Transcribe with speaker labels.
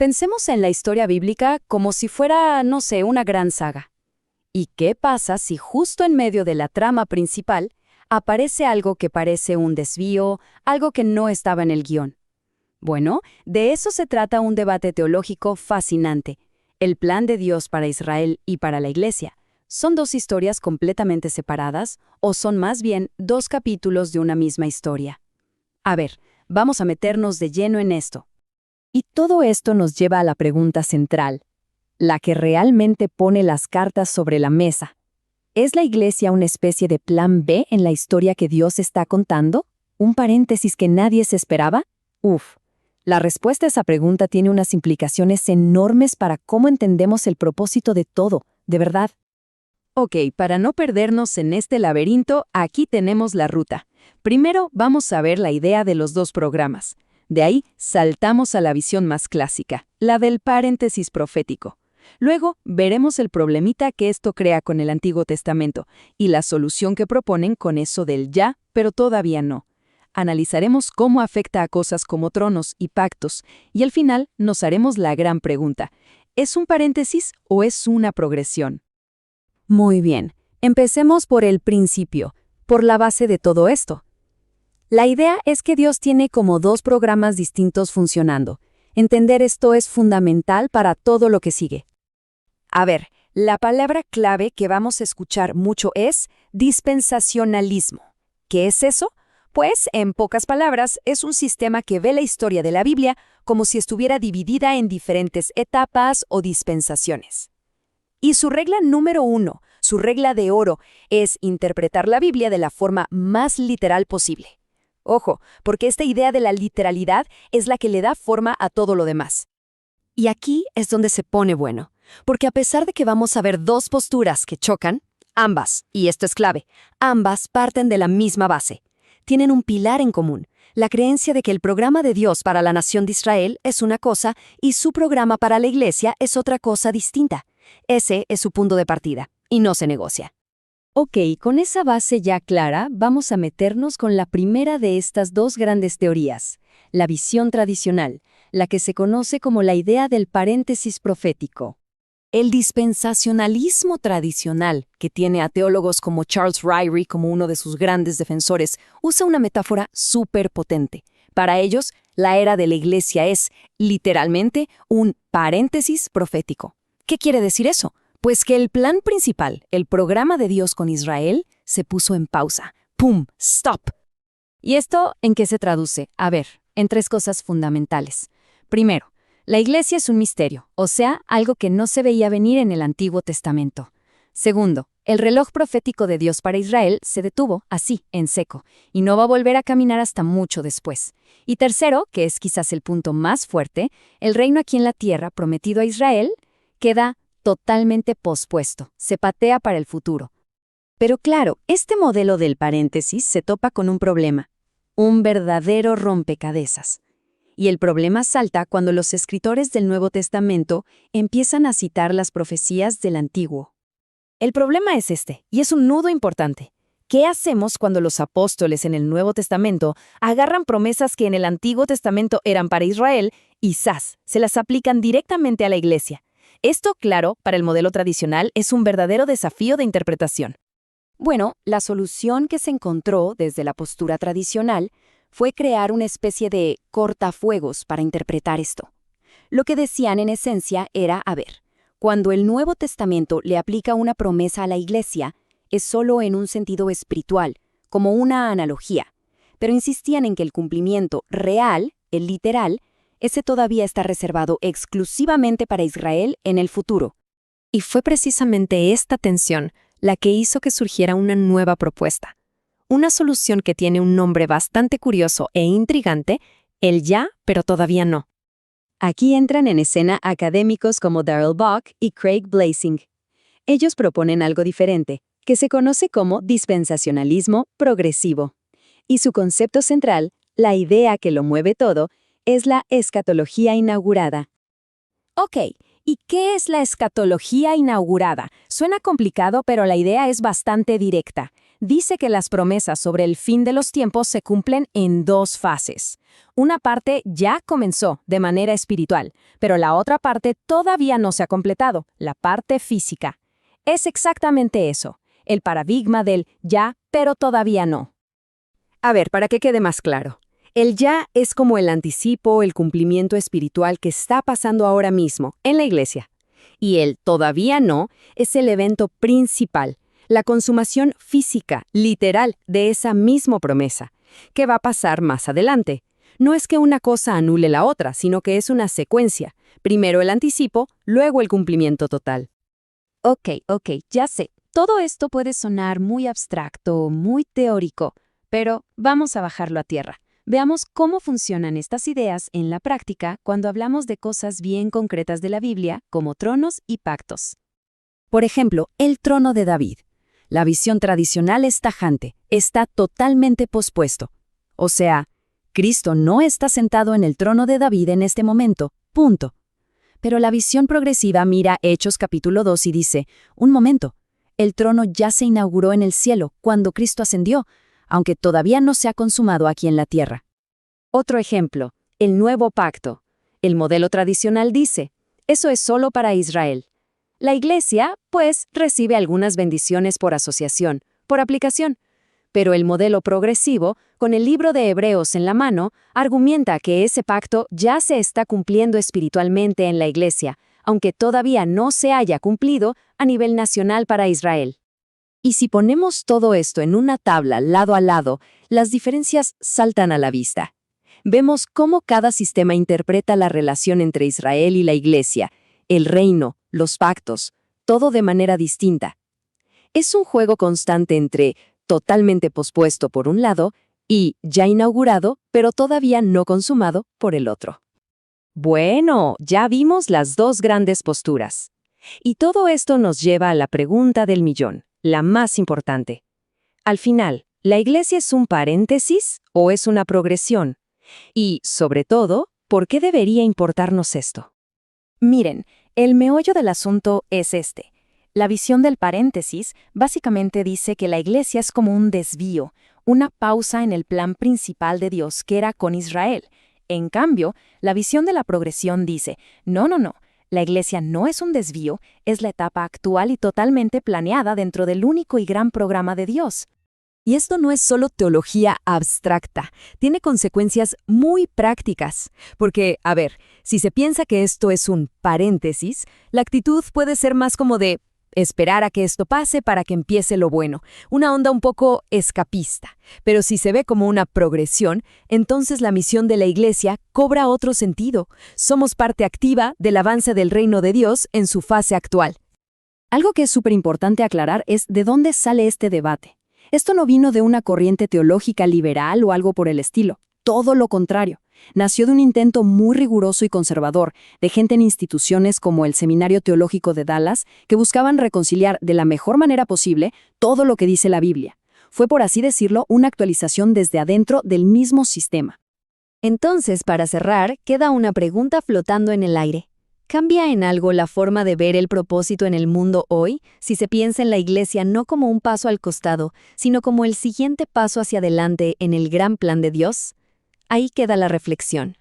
Speaker 1: Pensemos en la historia bíblica como si fuera, no sé, una gran saga. ¿Y qué pasa si justo en medio de la trama principal aparece algo que parece un desvío, algo que no estaba en el guión? Bueno, de eso se trata un debate teológico fascinante. El plan de Dios para Israel y para la Iglesia. ¿Son dos historias completamente separadas o son más bien dos capítulos de una misma historia? A ver, vamos a meternos de lleno en esto. Y todo esto nos lleva a la pregunta central, la que realmente pone las cartas sobre la mesa. ¿Es la Iglesia una especie de plan B en la historia que Dios está contando? ¿Un paréntesis que nadie se esperaba? La respuesta a esa pregunta tiene unas implicaciones enormes para cómo entendemos el propósito de todo, de verdad. Ok, para no perdernos en este laberinto, aquí tenemos la ruta. Primero vamos a ver la idea de los dos programas. De ahí saltamos a la visión más clásica, la del paréntesis profético. Luego veremos el problemita que esto crea con el Antiguo Testamento y la solución que proponen con eso del ya, pero todavía no. Analizaremos cómo afecta a cosas como tronos y pactos y al final nos haremos la gran pregunta, ¿es un paréntesis o es una progresión? Muy bien, empecemos por el principio, por la base de todo esto. La idea es que Dios tiene como dos programas distintos funcionando. Entender esto es fundamental para todo lo que sigue. A ver, la palabra clave que vamos a escuchar mucho es dispensacionalismo. ¿Qué es eso? Pues, en pocas palabras, es un sistema que ve la historia de la Biblia como si estuviera dividida en diferentes etapas o dispensaciones. Y su regla número 1, su regla de oro, es interpretar la Biblia de la forma más literal posible. Ojo, porque esta idea de la literalidad es la que le da forma a todo lo demás. Y aquí es donde se pone bueno, porque a pesar de que vamos a ver dos posturas que chocan, ambas, y esto es clave, ambas parten de la misma base. Tienen un pilar en común, la creencia de que el programa de Dios para la nación de Israel es una cosa y su programa para la Iglesia es otra cosa distinta. Ese es su punto de partida, y no se negocia. Ok, con esa base ya clara, vamos a meternos con la primera de estas dos grandes teorías, la visión tradicional, la que se conoce como la idea del paréntesis profético. El dispensacionalismo tradicional, que tiene a teólogos como Charles Ryrie como uno de sus grandes defensores, usa una metáfora súper potente. Para ellos, la era de la Iglesia es, literalmente, un paréntesis profético. ¿Qué quiere decir eso? Pues que el plan principal, el programa de Dios con Israel, se puso en pausa. ¡Pum! ¡Stop! ¿Y esto en qué se traduce? A ver, en tres cosas fundamentales. Primero, la Iglesia es un misterio, o sea, algo que no se veía venir en el Antiguo Testamento. Segundo, el reloj profético de Dios para Israel se detuvo, así, en seco, y no va a volver a caminar hasta mucho después. Y tercero, que es quizás el punto más fuerte, el reino aquí en la tierra, prometido a Israel, queda totalmente pospuesto, se patea para el futuro. Pero claro, este modelo del paréntesis se topa con un problema, un verdadero rompecabezas. Y el problema salta cuando los escritores del Nuevo Testamento empiezan a citar las profecías del Antiguo. El problema es este, y es un nudo importante. ¿Qué hacemos cuando los apóstoles en el Nuevo Testamento agarran promesas que en el Antiguo Testamento eran para Israel y ¡zas!, se las aplican directamente a la Iglesia? Esto, claro, para el modelo tradicional es un verdadero desafío de interpretación. Bueno, la solución que se encontró desde la postura tradicional fue crear una especie de cortafuegos para interpretar esto. Lo que decían en esencia era, cuando el Nuevo Testamento le aplica una promesa a la Iglesia, es solo en un sentido espiritual, como una analogía, pero insistían en que el cumplimiento real, el literal, ese todavía está reservado exclusivamente para Israel en el futuro. Y fue precisamente esta tensión la que hizo que surgiera una nueva propuesta. Una solución que tiene un nombre bastante curioso e intrigante, el ya, pero todavía no. Aquí entran en escena académicos como Darrell Bock y Craig Blasing. Ellos proponen algo diferente, que se conoce como dispensacionalismo progresivo. Y su concepto central, la idea que lo mueve todo, es la escatología inaugurada. Ok, ¿y qué es la escatología inaugurada? Suena complicado, pero la idea es bastante directa. Dice que las promesas sobre el fin de los tiempos se cumplen en dos fases.
Speaker 2: Una parte ya comenzó de manera espiritual, pero la otra parte todavía no se ha completado, la parte física. Es exactamente eso, el paradigma del ya, pero todavía no.
Speaker 1: A ver, para que quede más claro. El ya es como el anticipo, el cumplimiento espiritual que está pasando ahora mismo en la iglesia. Y el todavía no es el evento principal, la consumación física, literal, de esa misma promesa, que va a pasar más adelante. No es que una cosa anule la otra, sino que es una secuencia. Primero el anticipo, luego el cumplimiento total.
Speaker 2: Ok, ya sé. Todo esto puede sonar muy abstracto, muy teórico, pero vamos a bajarlo a tierra. Veamos cómo funcionan estas ideas en la práctica cuando hablamos de cosas bien concretas de la Biblia, como tronos y pactos.
Speaker 1: Por ejemplo, el trono de David. La visión tradicional es tajante, está totalmente pospuesto. O sea, Cristo no está sentado en el trono de David en este momento, punto. Pero la visión progresiva mira Hechos capítulo 2 y dice, un momento, el trono ya se inauguró en el cielo cuando Cristo ascendió, aunque todavía no se ha consumado aquí en la tierra. Otro ejemplo, el nuevo pacto. El modelo tradicional dice, eso es solo para Israel. La iglesia, pues, recibe algunas bendiciones por asociación, por aplicación. Pero el modelo progresivo, con el libro de Hebreos en la mano, argumenta que ese pacto ya se está cumpliendo espiritualmente en la iglesia, aunque todavía no se haya cumplido a nivel nacional para Israel. Y si ponemos todo esto en una tabla lado a lado, las diferencias saltan a la vista. Vemos cómo cada sistema interpreta la relación entre Israel y la iglesia, el reino, los pactos, todo de manera distinta. Es un juego constante entre totalmente pospuesto por un lado y ya inaugurado, pero todavía no consumado por el otro. Bueno, ya vimos las dos grandes posturas. Y todo esto nos lleva a la pregunta del millón, la más importante. Al final, ¿la iglesia es un paréntesis o es una progresión? Y, sobre todo, ¿por qué debería importarnos esto?
Speaker 2: Miren, el meollo del asunto es este. La visión del paréntesis básicamente dice que la iglesia es como un desvío, una pausa en el plan principal de Dios que era con Israel. En cambio, la visión de la progresión dice, no, la iglesia no es un desvío, es la etapa actual y totalmente planeada dentro del único y gran programa de Dios.
Speaker 1: Y esto no es solo teología abstracta, tiene consecuencias muy prácticas. Porque, a ver, si se piensa que esto es un paréntesis, la actitud puede ser más como de esperar a que esto pase para que empiece lo bueno, una onda un poco escapista. Pero si se ve como una progresión, entonces la misión de la iglesia cobra otro sentido. Somos parte activa del avance del reino de Dios en su fase actual. Algo que es súper importante aclarar es de dónde sale este debate. Esto no vino de una corriente teológica liberal o algo por el estilo. Todo lo contrario. Nació de un intento muy riguroso y conservador de gente en instituciones como el Seminario Teológico de Dallas que buscaban reconciliar de la mejor manera posible todo lo que dice la Biblia. Fue, por así decirlo, una actualización desde adentro del mismo sistema. Entonces, para cerrar, queda una pregunta flotando en el aire. ¿Cambia en algo la forma de ver el propósito en el mundo hoy si se piensa en la iglesia no como un paso al costado, sino como el siguiente paso hacia adelante en el gran plan de Dios? Ahí queda la reflexión.